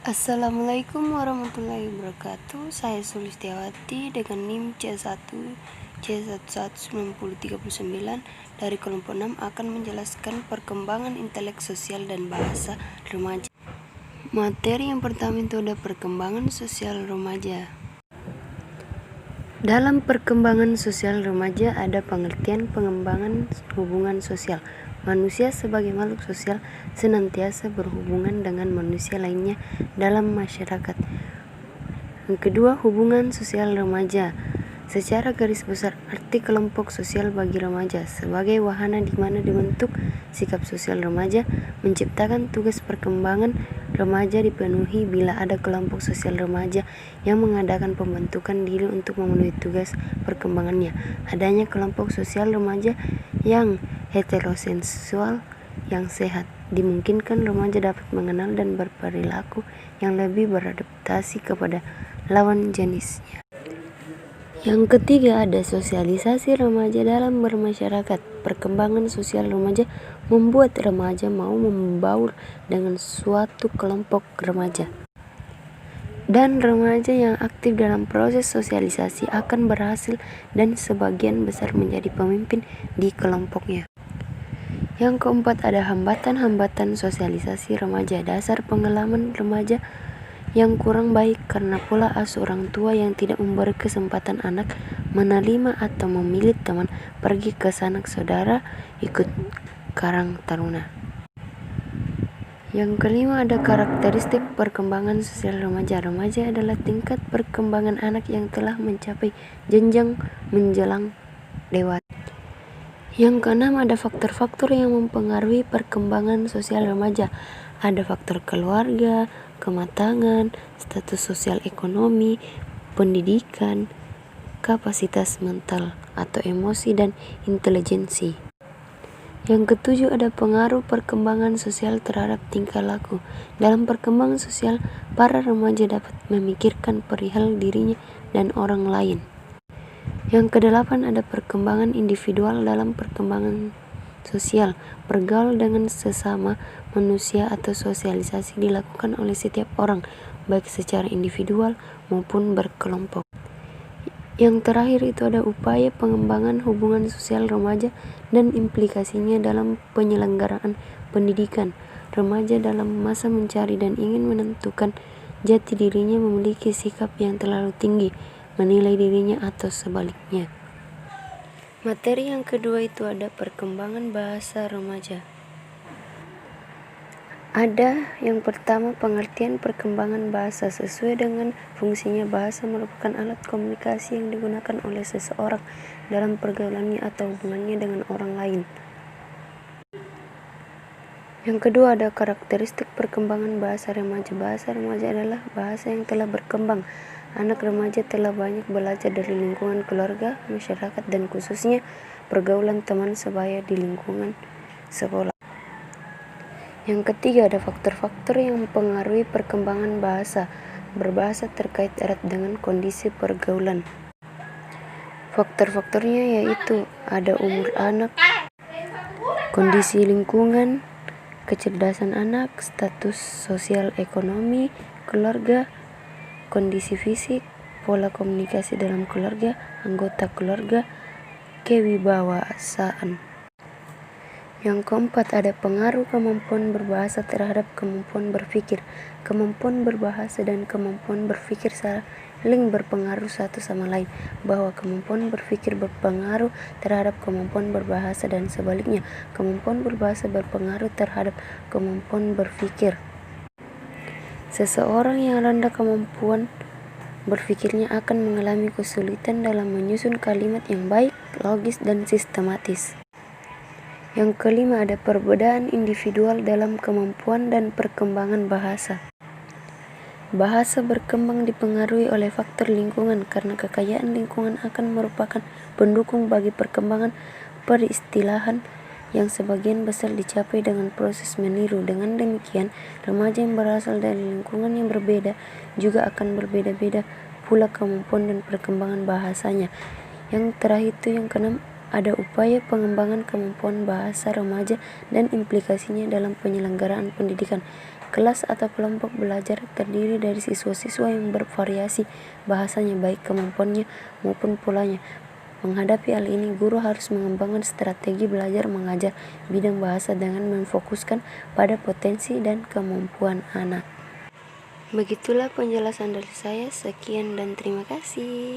Assalamualaikum warahmatullahi wabarakatuh. Saya Sulistiawati dengan NIM C1C119339 dari kelompok 6 akan menjelaskan perkembangan intelek sosial dan bahasa remaja. Materi yang pertama itu ada perkembangan sosial remaja. Dalam perkembangan sosial remaja ada pengertian pengembangan hubungan sosial. Manusia sebagai makhluk sosial senantiasa berhubungan dengan manusia lainnya dalam masyarakat. Yang kedua, hubungan sosial remaja. Secara garis besar, arti kelompok sosial bagi remaja sebagai wahana di mana dibentuk sikap sosial remaja, menciptakan tugas perkembangan remaja dipenuhi bila ada kelompok sosial remaja yang mengadakan pembentukan diri untuk memenuhi tugas perkembangannya. Adanya kelompok sosial remaja yang heteroseksual yang sehat dimungkinkan remaja dapat mengenal dan berperilaku yang lebih beradaptasi kepada lawan jenisnya. Yang ketiga ada sosialisasi remaja dalam bermasyarakat. Perkembangan sosial remaja membuat remaja mau membaur dengan suatu kelompok remaja. Dan remaja yang aktif dalam proses sosialisasi akan berhasil dan sebagian besar menjadi pemimpin di kelompoknya. Yang keempat ada hambatan-hambatan sosialisasi remaja. Dasar pengalaman remaja yang kurang baik karena pola asuh orang tua yang tidak memberi kesempatan anak menerima atau memilih teman pergi ke sanak saudara ikut karang taruna. Yang kelima ada karakteristik perkembangan sosial remaja. Remaja adalah tingkat perkembangan anak yang telah mencapai jenjang menjelang dewasa. Yang keenam ada faktor-faktor yang mempengaruhi perkembangan sosial remaja. Ada faktor keluarga, kematangan, status sosial ekonomi, pendidikan, kapasitas mental atau emosi, dan intelijensi. Yang ketujuh ada pengaruh perkembangan sosial terhadap tingkah laku. Dalam perkembangan sosial, para remaja dapat memikirkan perihal dirinya dan orang lain. Yang kedelapan ada perkembangan individual dalam perkembangan sosial. Bergaul dengan sesama manusia atau sosialisasi dilakukan oleh setiap orang, baik secara individual maupun berkelompok. Yang terakhir itu ada upaya pengembangan hubungan sosial remaja dan implikasinya dalam penyelenggaraan pendidikan. Remaja dalam masa mencari dan ingin menentukan jati dirinya memiliki sikap yang terlalu tinggi, menilai dirinya atau sebaliknya. Materi yang kedua itu ada perkembangan bahasa remaja. Ada yang pertama pengertian perkembangan bahasa. Sesuai dengan fungsinya, bahasa merupakan alat komunikasi yang digunakan oleh seseorang dalam pergaulannya atau hubungannya dengan orang lain. Yang kedua ada karakteristik perkembangan bahasa remaja. Bahasa remaja adalah bahasa yang telah berkembang. Anak remaja telah banyak belajar dari lingkungan keluarga, masyarakat, dan khususnya pergaulan teman sebaya di lingkungan sekolah. Yang ketiga ada faktor-faktor yang mempengaruhi perkembangan bahasa. Berbahasa terkait erat dengan kondisi pergaulan. Faktor-faktornya yaitu ada umur anak, kondisi lingkungan, kecerdasan anak, status sosial ekonomi keluarga, kondisi fisik, pola komunikasi dalam keluarga, anggota keluarga, kewibawasaan. Yang keempat ada pengaruh kemampuan berbahasa terhadap kemampuan berpikir. Kemampuan berbahasa dan kemampuan berpikir saling berpengaruh satu sama lain, bahwa kemampuan berpikir berpengaruh terhadap kemampuan berbahasa dan sebaliknya, kemampuan berbahasa berpengaruh terhadap kemampuan berpikir. Seseorang yang rendah kemampuan berpikirnya akan mengalami kesulitan dalam menyusun kalimat yang baik, logis, dan sistematis. Yang kelima ada perbedaan individual dalam kemampuan dan perkembangan bahasa. Bahasa berkembang dipengaruhi oleh faktor lingkungan karena kekayaan lingkungan akan merupakan pendukung bagi perkembangan peristilahan yang sebagian besar dicapai dengan proses meniru. Dengan demikian, remaja yang berasal dari lingkungan yang berbeda juga akan berbeda-beda pula kemampuan dan perkembangan bahasanya. Yang terakhir itu yang keenam ada upaya pengembangan kemampuan bahasa remaja dan implikasinya dalam penyelenggaraan pendidikan. Kelas atau kelompok belajar terdiri dari siswa-siswa yang bervariasi bahasanya, baik kemampuannya maupun polanya. Menghadapi hal ini, guru harus mengembangkan strategi belajar mengajar bidang bahasa dengan memfokuskan pada potensi dan kemampuan anak. Begitulah penjelasan dari saya. Sekian dan terima kasih.